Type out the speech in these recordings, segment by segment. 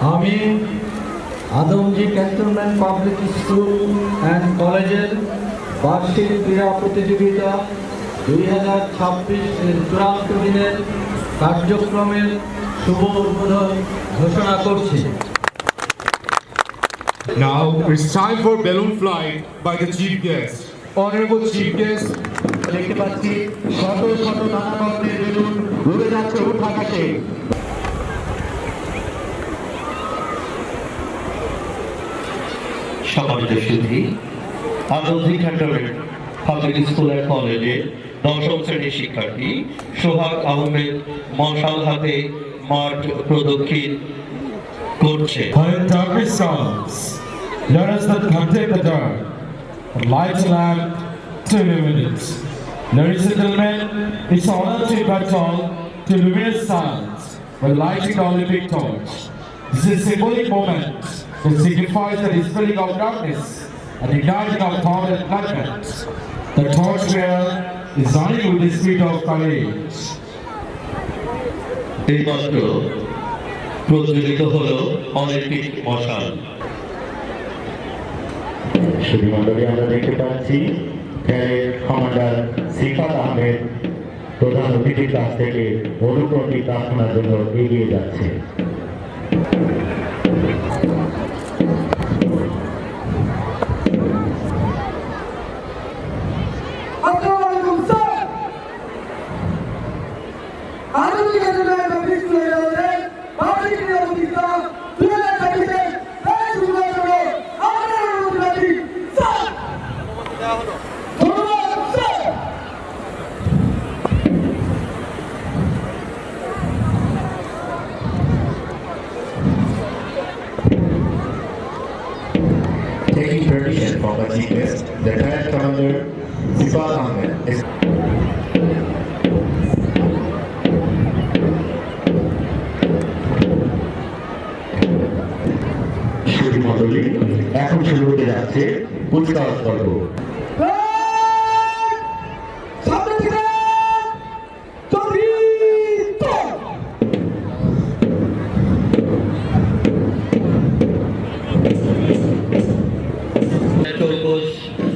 আমি Adamjee cantonment public school and কলেজের বার্ষিক ক্রীড়া প্রতিযোগিতা 2026 এর চূড়ান্ত দিনের কার্যক্রমের শুভ উদ্বোধন ঘোষণা করছি। Now it's time for balloon flight by the chief guest. Honorable chief guest, দেখতে পাচ্ছি শত শত নানা বর্ণের বেলুন উড়ে যাচ্ছে আকাশে। সম্মানিত সুধী, Adamjee cantonment public school and কলেজে দশম শ্রেণীর শিক্ষার্থী সোহাগ আহমেদ মশাল হাতে মাঠ প্রদক্ষিণ করছে। when darkness comes, let us not contempt the dark, but light the lamp to illuminate it. Ladies and gentlemen, it's an honor to invite all to luminous silence by lighting the Olympic torch. This is a symbolic moment that signifies the dispelling of darkness and igniting of thought and enlightenment. The torch bearer is running with the spirit of courage. এইমাত্র প্রজ্বলিত হলো Olympic মশাল। সুধীমণ্ডলী, আমরা দেখতে পাচ্ছি parade commander সিফাত আহমেদ প্রধান অতিথির কাছ থেকে অনুপ্রতি প্রার্থনার জন্য এগিয়ে যাচ্ছে। Taking permission from the chief guest, the Lieutenant Commander Sifat Ahmed is সুধীমণ্ডলী, এখন শুরু হতে যাচ্ছে কুচকাওয়াজ পর্ব।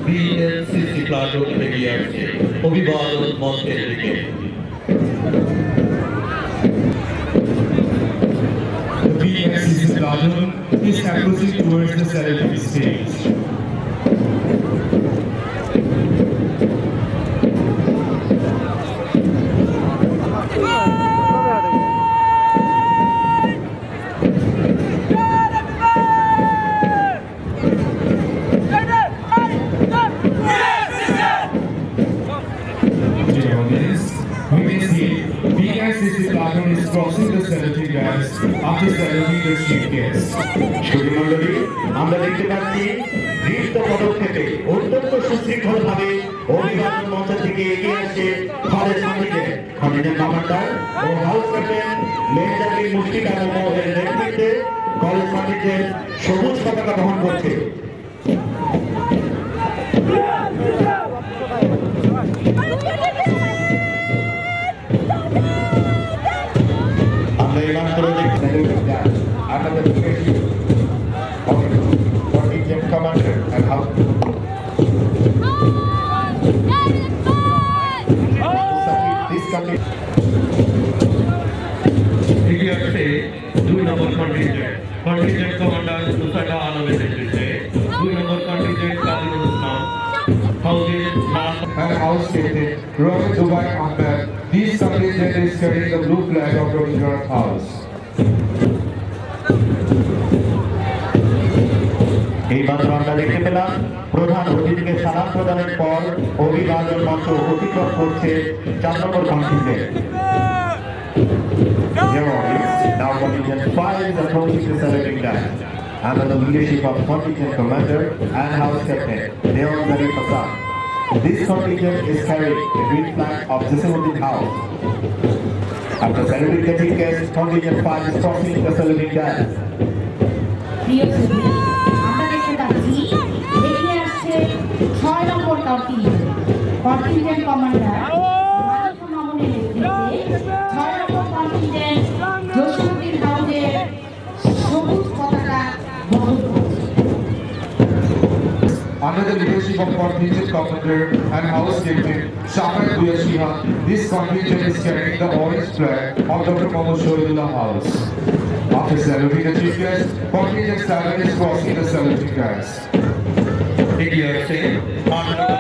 বিএনসিসি প্লাটুন এগিয়ে আসছে অভিবাদন মঞ্চের দিকে। The BNCC platoon is approaching towards the ceremony stage. BNCC platoon is crossing the cemetery grass after saluting the chief guest. সুধীমণ্ডলী, আমরা দেখতে পাচ্ছি দৃঢ় পদক্ষেপে অত্যন্ত সুশৃঙ্খলভাবে অভিবাদন মঞ্চ থেকে এগিয়ে আসছে কলেজ কমিটির কমান্ডার ও হাউস ক্যাপ্টেন মেজর মুশফিকুর রহমানের নেতৃত্বে কলেজ কমিটির সবুজ পতাকা বহন করছে। আমরা এইমাত্র under the direction of contingent commander and house this committee এগিয়ে আসছে 2 নম্বর কন্টিনজেন্ট কমান্ডার মুসাকা আলমের নেতৃত্বে 2 নম্বর কন্টিনজেন্ট কাদিরুল ইসলাম হাউজের And house captain Rohit Dubai Ahmed. This contingent is carrying the blue flag of Rabindranath House. এইমাত্র আমরা দেখতে পেলাম প্রধান অতিথিকে সালাম প্রদানের পর অভিবাদন মঞ্চ অতিক্রম করছে 4 নম্বর contingent. Now contingent 5 is approaching the saluting line under the leadership of contingent commander and house captain Deon Zari Fasad. This contingent is carrying the green flag of Jasimuddin House. After saluting the chief guest, contingent 5 is crossing the saluting line. প্রিয় সুধী, আমরা দেখতে পাচ্ছি এগিয়ে আসছে 6 নম্বর contingent commander মালিক মামুনের নেতৃত্বে 6 নম্বর contingent Jasimuddin হাউজের সবুজ মহৎ করছে। Under the leadership of contingent commander and house captain Shaman Buyashiha, this contingent is carrying the orange flag of Dr. Mohammad Shohidullah House. After saluting the chief guest, contingent stallion is crossing the saluting guys. এগিয়ে আসছে 8 নম্বর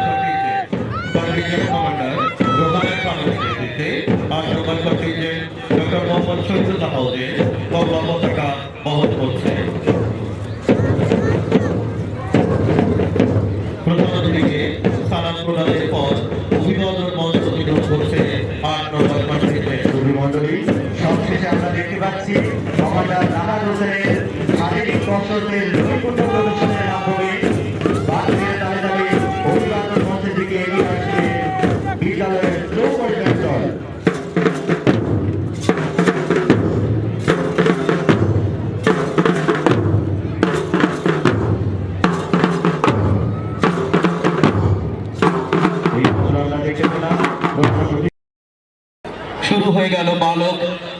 contingent commander রোহানের পানের নেতৃত্বে 8 নম্বর contingent doctor Mohammad Shahidullah হাউজে কমলা পতাকা বহন করছে। প্রধানমন্ত্রীকে সালাম প্রদানের পর অভিবাদন মঞ্চ অধিগ্রহণ করছে 8 নম্বর কন্টিনজেন্ট। মন্ডলী, সবশেষে আমরা দেখতে পাচ্ছি কমান্ডার নাহার হোসেনের শারীরিক কসরতের নৈপুণ্য প্রদর্শনের মাধ্যমে বাংলাদেশের তালে তালে অভিবাদন মঞ্চের দিকে এগিয়ে আসছে বিদ্যালয়ের স্লো পর্যায়ের দল। এই বছর আমরা দেখতে পেলাম শুরু হয়ে গেল বালক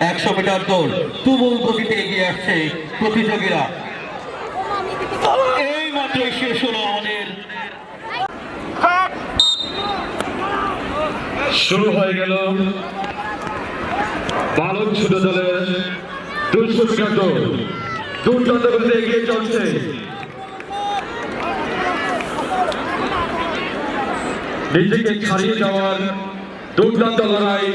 100 মিটার দৌড়। তুমুল গতিতে এগিয়ে আসছে প্রতিযোগীরা। এই মাত্রই শেষ হলো আমাদের শুরু হয়ে গেল বালক ছোট দলের 200 মিটার দৌড়। দুর্দান্ত গতিতে এগিয়ে চলছে নিজেকে ছাড়িয়ে যাওয়ার দুর্দান্ত লড়াই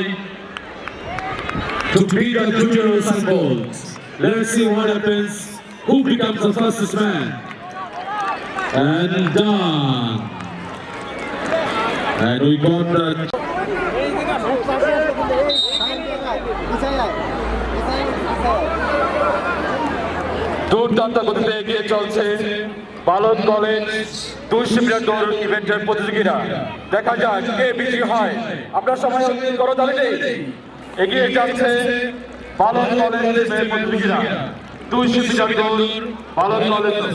to beat the juniors and balls. Let's see what happens. Who becomes the fastest man? And done. And we got the দুর্দান্ত গতিতে এগিয়ে চলছে বালক কলেজ 200 মিটার দৌড় ইভেন্টের প্রতিযোগীরা। দেখা যাক কে বিজয়ী হয়। আমরা সময় করতালি নেই, এগিয়ে যাচ্ছে বালক কলেজের প্রতিযোগীরা 200 মিটার দৌড় বালক কলেজ।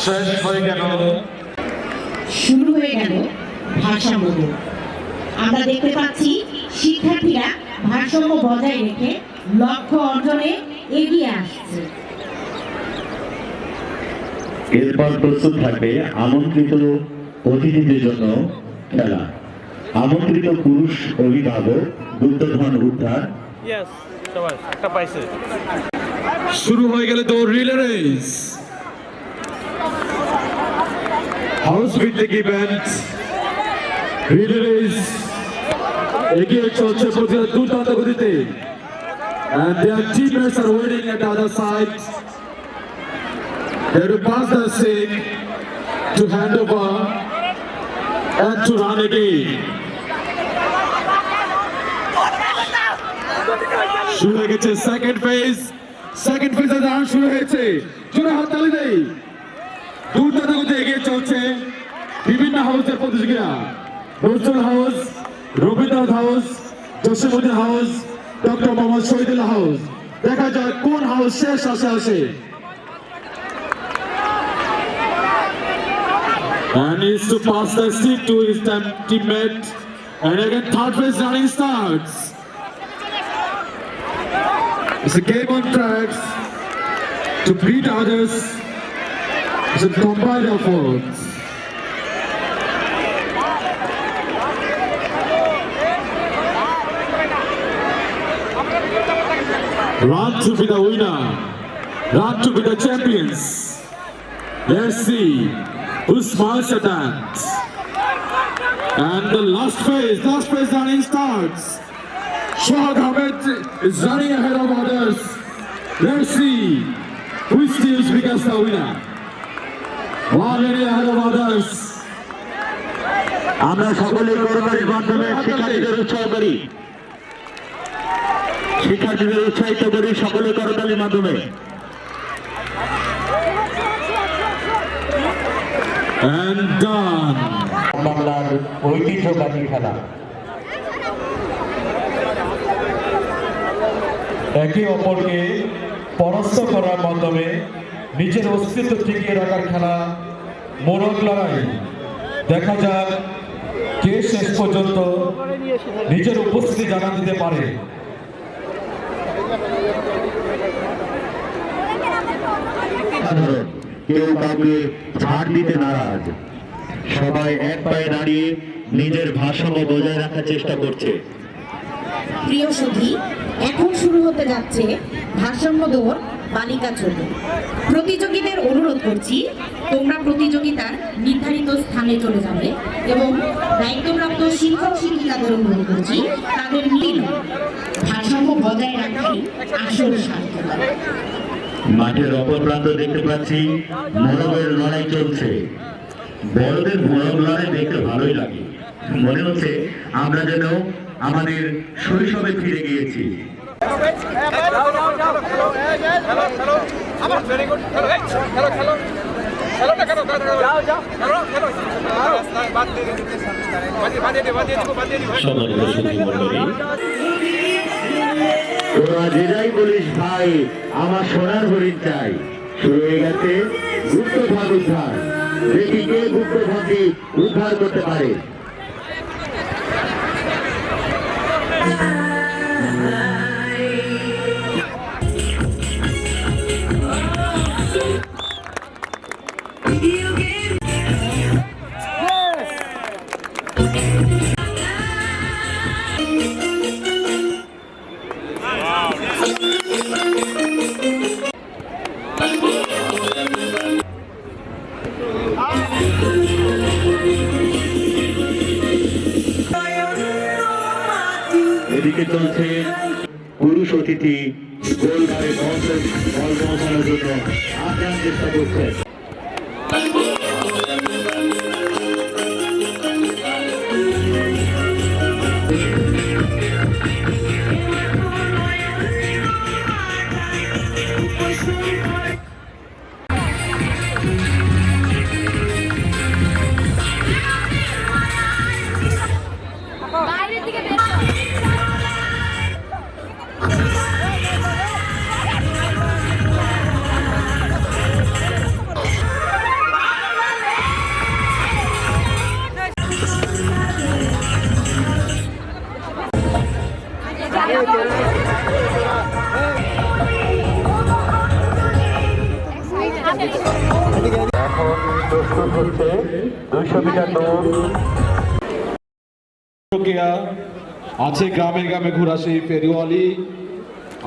শেষ হয়ে গেল শুরু হয়ে গেল ভারসাম্য দৌড়। আমরা দেখতে পাচ্ছি শিক্ষার্থীরা ভারসাম্য বজায় রেখে লক্ষ্য অর্জনে এগিয়ে আসছে। এরপর প্রস্তুত থাকবে আমন্ত্রিত অতিথিদের জন্য খেলা। আমন্ত্রিত পুরুষ অভিভাবক গুপ্তধন উদ্ধার। শুরু হয়ে গেল দৌড় রিলে রেস। হাউস ভিত্তিক ইভেন্ট রিলে রেস এগিয়ে চলছে প্রতিটা দুর্দান্ত গতিতে। And their teammates are waiting at the other side. They have to pass the stick to hand over and to run again. শুরু হয়ে গেছে সেকেন্ড ফেজ। সেকেন্ড ফেজে রান শুরু হয়েছে। জোরে হাততালি দেই। দুর্দান্ত গতিতে এগিয়ে চলছে বিভিন্ন হাউসের প্রতিযোগীরা। Nazrul house, Rabindranath house, Jasimuddin house, doctor Mohammad Shahidullah house. দেখা যাক কোন হাউস শেষ আসে। And needs to pass the stick to his teammate. And again, third phase running starts. It's a game on tracks to beat others. It's a combined effort. Run to be the winner. Run to be the champions. Let's see who smiles at that. And the last phase running starts. Shohad Ahmed is running ahead of others. Let's see who still becomes the winner. One running ahead of others. আমরা সকলে করতালির মাধ্যমে শিক্ষার্থীদের উৎসাহ করি। শিক্ষার্থীদের উৎসাহিত করি সকলে করতালির মাধ্যমে। And done. বাংলার ঐতিহ্যবাহী খেলা। একে অপরকে পরাস্ত করার মাধ্যমে নিজের অস্তিত্ব টিকিয়ে রাখার খেলা মোরগ লড়াই। দেখা যাক কে শেষ পর্যন্ত নিজের উপস্থিতি জানান দিতে পারে? কেউ কাউকে ছাড় দিতে নারাজ, সবাই এক পায়ে দাঁড়িয়ে নিজের ভারসাম্য বজায় রাখার চেষ্টা করছে। প্রিয় সুধী, এখন শুরু হতে যাচ্ছে ভারসাম্য দৌড় বালিকা চলে। প্রতিযোগীদের অনুরোধ করছি, তোমরা প্রতিযোগিতার নির্ধারিত স্থানে চলে যাবে এবং দায়িত্বপ্রাপ্ত শিক্ষক শিক্ষিকাদের অনুরোধ করছি তাদের মিল ভারসাম্য বজায় রাখাই আসল সার্থকতা। মাঠের অপর প্রান্ত দেখতে পাচ্ছি মরমের লড়াই চলছে। বড়দের মরম লড়াই দেখতে ভালোই লাগে, মনে হচ্ছে আমরা যেন আমাদের শৈশবে ফিরে গিয়েছি। তোরা যে যাই বলিস ভাই, আমার সোনার হরিণ চাই। শুরু হয়ে গেছে গুপ্তভাগ উদ্ধার, দেখি কে গুপ্তভাগকে উদ্ধার করতে পারে। এদিকে চলছে পুরুষ অতিথি গোলঘরে বল পৌঁছানোর জন্য আপ্রাণ চেষ্টা করছে। বাইরের দিকে বের এখন প্রস্তুত হচ্ছে 200 মিটার দৌড়। আছে গ্রামে গ্রামে ঘোরা সেই ফেরিওয়ালি,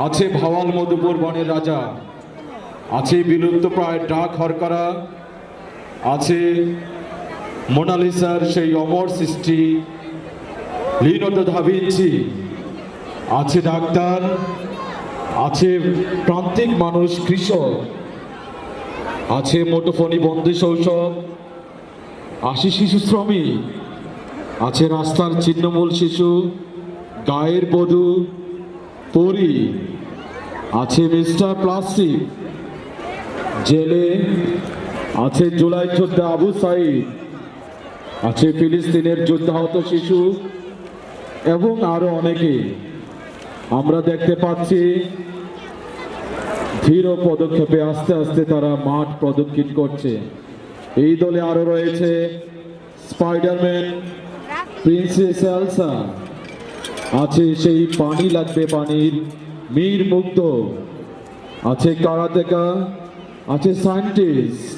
আছে ভাওয়াল মধুপুর বনের রাজা, আছে বিলুপ্ত প্রায় ডাক হরকারা, আছে মোনালিসার সেই অমর সৃষ্টি লিওনার্দো দা ভিঞ্চি, আছে ডাক্তার, আছে প্রান্তিক মানুষ কৃষক, আছে মুঠোফোনি বন্দি শৈশব, আছে শিশু শ্রমিক, আছে রাস্তার ছিন্নমূল শিশু, গায়ের বধূ, পরী, আছে মিস্টার প্লাস্টিক, জেলে, আছে জুলাই যোদ্ধা আবু সাইদ, আছে ফিলিস্তিনের যুদ্ধাহত শিশু এবং আরো অনেকে। আমরা দেখতে পাচ্ছি ধীর পদক্ষেপে আস্তে আস্তে তারা মাঠ প্রদক্ষিণ করছে। এই দলে আরো রয়েছে স্পাইডারম্যান, প্রিন্সেস এলসা, আছে সেই পানি লাগবে পানির মীর মুগ্ধ, আছে কারাতেকা, আছে সায়েন্টিস্ট,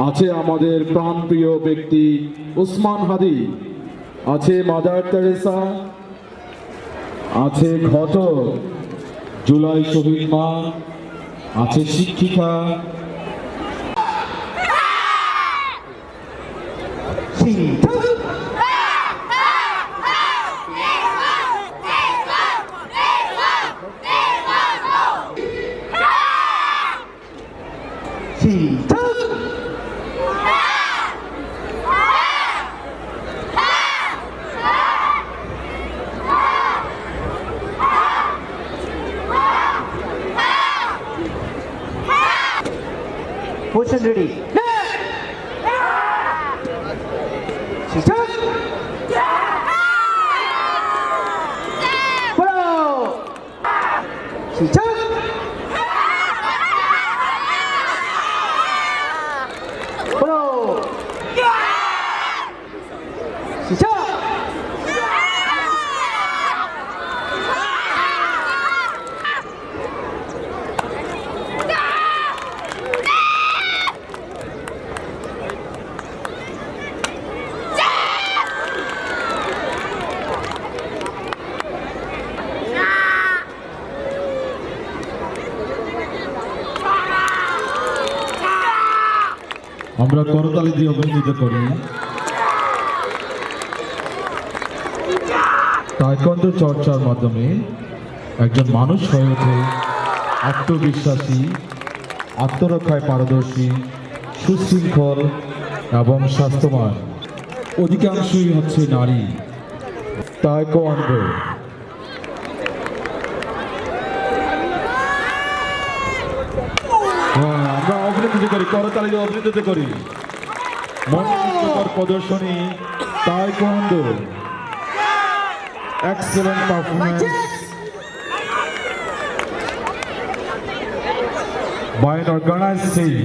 আছে আমাদের প্রাণপ্রিয় ব্যক্তি উসমান হাদি, আছে মাদার তেরেসা, আছে ঘটক, জুলাই শহীদ মা, আছে শিক্ষিকা, Position ready. Start. Follow. Start. Follow. Start. আমরা করতালি দিয়ে অভিনন্দিত করি। তাইকোয়ান্ডো চর্চার মাধ্যমে একজন মানুষ হয়ে ওঠে আত্মবিশ্বাসী, আত্মরক্ষায় পারদর্শী, সুশৃঙ্খল এবং স্বাস্থ্যবান। অধিকাংশই হচ্ছে নারী। তাইকোয়ান্ডো আমরা অভিনন্দিত করি, করতালি দিয়ে অভিনন্দিত করি। মনোমুগ্ধকর প্রদর্শনী taekwondo, excellent performance by an organized team.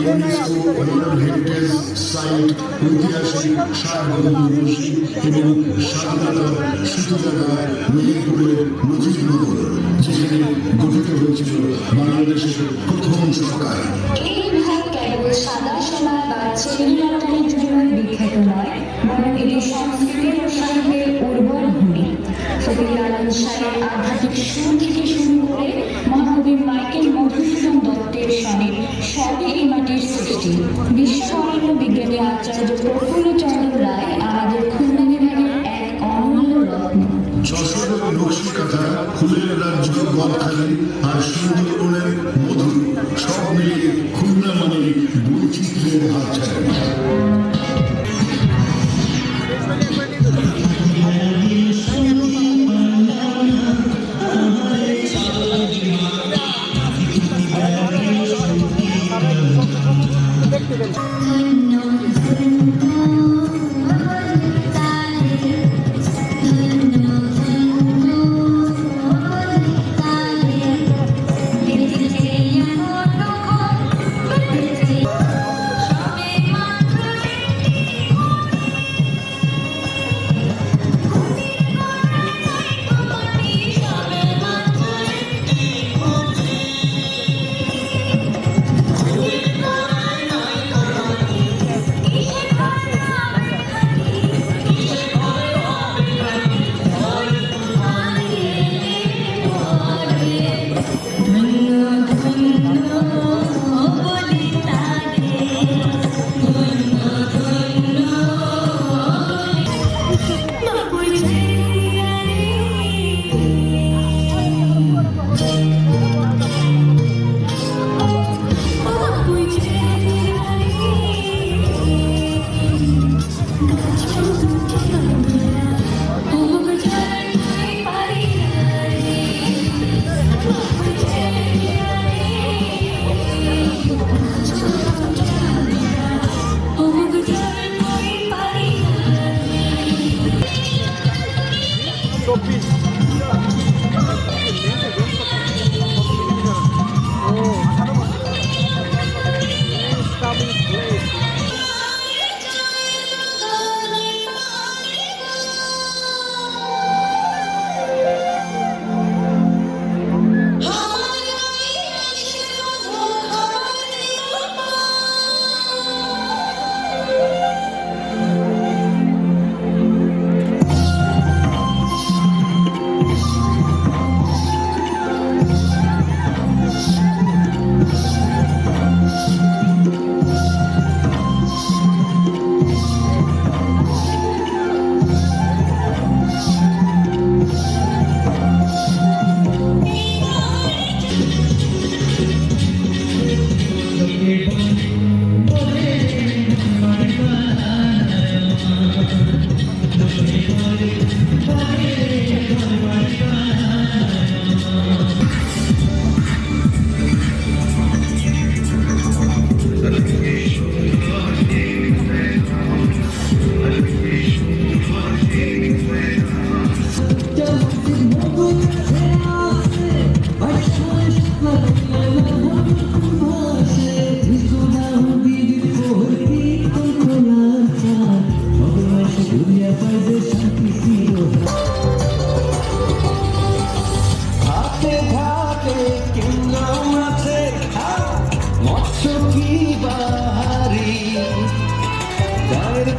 UNESCO world heritage site ঐতিহাসিক সারবন্ধী এবং স্বাধীনতার স্মৃতিজায়গা মেহেরপুরের নজিরনগর, যেখানে গঠিত হয়েছিল বাংলাদেশের প্রথম সরকার। এই বিভাগ কেবল সাদা সোনা বা চেরিলতানের জন্য বিখ্যাত নয়, বরং এটি সংস্কৃতি ও সাহিত্যের উর্বর ভূমি। ফকির লালন শাহের আধ্যাত্মিক সুর থেকে শুরু করে মহাকবি মাইকেল মধুসূদন দত্তের সনেট সবই এই মাটির সৃষ্টি। বিশ্ববরেণ্য বিজ্ঞানী আচার্য প্রফুল্লচন্দ্র রায় আমাদের খুলনা বিভাগের এক অমূল্য রত্ন। যশোরের নকশি কাঁথা, ফুলের রাজ্য গদখালি আর সুন্দরবনের মধু, সব মিলিয়ে খুলনা মানে বৈচিত্র্যের হাতছাড়া।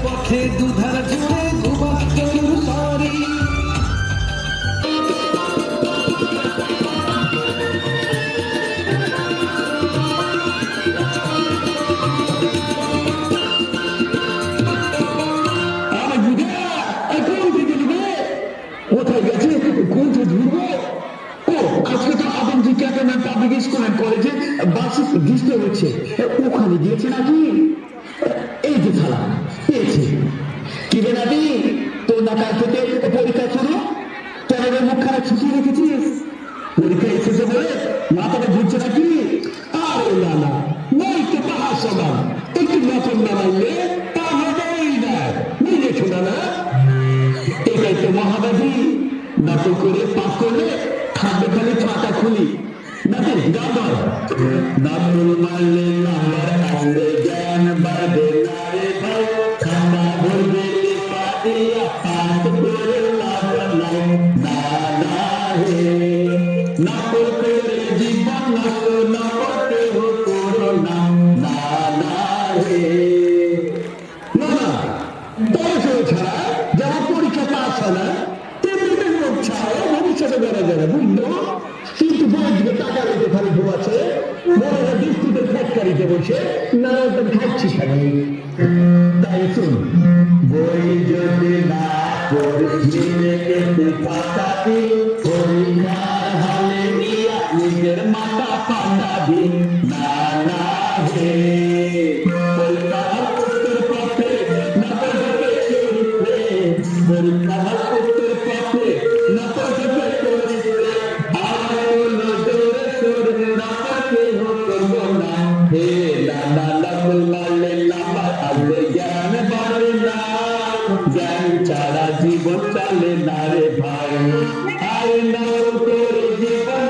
পথে দুধার জুড়ে দুবাক্যের সারি কোথায় গেছে কোনটা ঢুকবো ও আজকে তো Adamjee cantonment public school and কলেজে বার্ষিক দৃষ্টি হচ্ছে ওখানে গিয়েছে নাকি এই যে থালা পেয়েছি কি রে নাতি তোর না কাল থেকে পরীক্ষা শুরু তোর মুখখানা ছুটিয়ে রেখেছিস পরীক্ষা এসেছে বলে মাথাটা ঘুরছে নাকি আরে না না নই তো পাহাড় সমান একটু নতুন না মারলে তা হবেই না নিজে শোনা না এটাই তো মহাবাদী নাটক করে পাস করলে থাকবে খালি পাতা খুলি নাকি গান দাম মারলে না নাম্বার আনলে জ্ঞান বাড়বে না রে ভাই খানা ভরবে পাতিয়া পাঠ করে লাভ নাই না না হে নকল করে জীবন নষ্ট না করতে করো না না না হে না না পড়াশোনা ছাড়া যারা পরীক্ষা পাস হয় না তেমনি লোক ছাড়া ভবিষ্যতে বেড়া যাবে বুঝলো কিন্তু বই দিকে টাকা রেখে খালি ঘুমাচ্ছে বড়রা দৃষ্টিতে ফটকারিতে বসে না একদম খাচ্ছি খালি তাই শুন বই যদি না পড়ছি রেখে পাতাবি পরীক্ষার হলে নিয়ে নিজের মাথা পাতাবি না না হে পরীক্ষার উত্তর পথে না পড়বে চলবে পরীক্ষার উত্তর পথে না পড়বে চলবে আলো জোরে সরে না পড়ে হতো না হে না না লাল লালে নাম্বার আলে জ্ঞান বাড়ে না জ্ঞান ছাড়া জীবন চলে না রে ভাই আরে না করে জীবন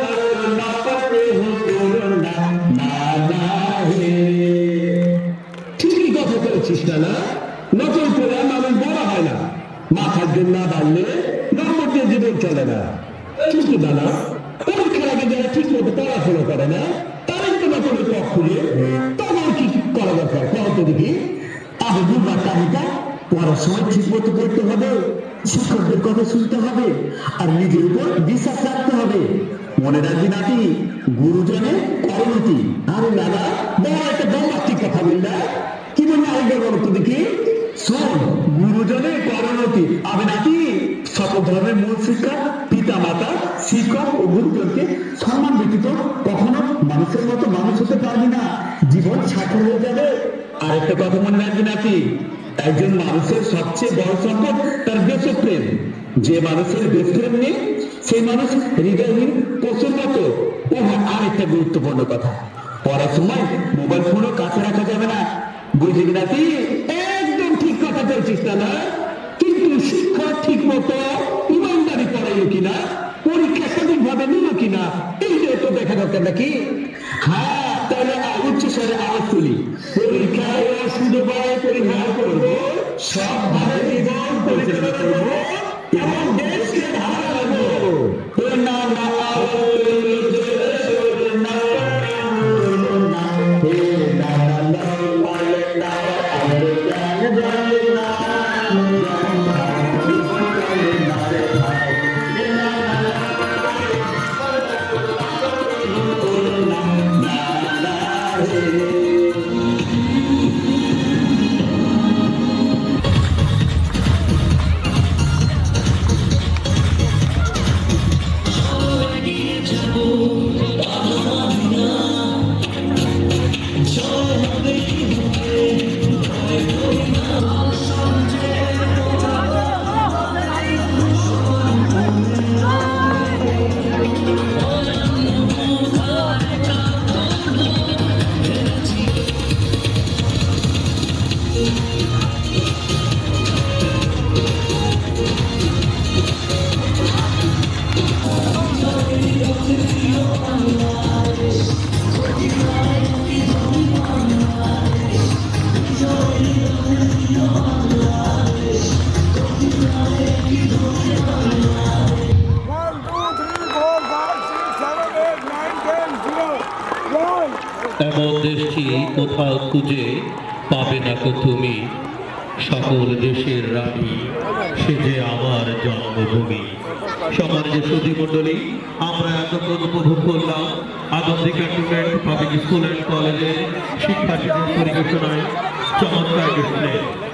না পড়ে হতো না না না হে ঠিকই কথা বলেছিস না নকল করে মানুষ বড় হয় না মাথার জন্য না বাড়লে নম্বর দিয়ে জীবন চলে না কিন্তু দাদা পরীক্ষার আগে যারা ঠিক মতো পড়াশোনা করে না তারাই তো নকলের পথ খুলে তখন কি করা দরকার কত দেখি আগে দুবার তালিকা পড়ার সময় ঠিক মতো করতে হবে শিক্ষকদের কথা শুনতে হবে আর নিজের উপর বিশ্বাস রাখতে হবে মনে রাখবি নাকি গুরুজনের করণীতি আরে দাদা বড় একটা বোমাস্টিক কথা বললা কি বললে আরেকবার বলো তো দেখি শোন গুরুজনের করণীতি আমি নাকি সকল ধর্মের মূল শিক্ষা পিতা মাতা শিক্ষক ও গুরুজনকে সম্মান ব্যতীত কখনো মানুষের মতো মানুষ হতে পারবি না জীবন সাফল হয়ে যাবে আর একটা কথা মনে রাখবি নাকি একজন মানুষের সবচেয়ে বড় সম্পদ তার দেশপ্রেম যে মানুষের দেশপ্রেম নেই সেই মানুষ হৃদয়হীন পশুর মতো ও আর একটা গুরুত্বপূর্ণ কথা পড়ার সময় মোবাইল ফোনও কাছে রাখা যাবে না বুঝলি নাকি একদম ঠিক কথা বলছিস না কিন্তু শিক্ষা ঠিক মতো ইমানদারি করাইলো কিনা পরীক্ষা সঠিকভাবে নিল কিনা এইটাই তো দেখা দরকার নাকি হ্যাঁ তাহলে উচ্চ স্বরে আওয়াজ তুলি পরীক্ষায় সুন্দরভাবে পরীক্ষা করবো সব ভালো জীবন পরিচালনা করবো এবং দেশকে ভালো রাখবো না না এমন দেশটি কোথাও খুঁজে পাবে না কো তুমি সকল দেশের রানী সে যে আমার জন্মভূমি সমাজের সুধী মণ্ডলী আমরা এতক্ষণ উপভোগ করলাম Anandi cantonment public school and কলেজের শিক্ষার্থীদের পরিবেশনায় চমৎকার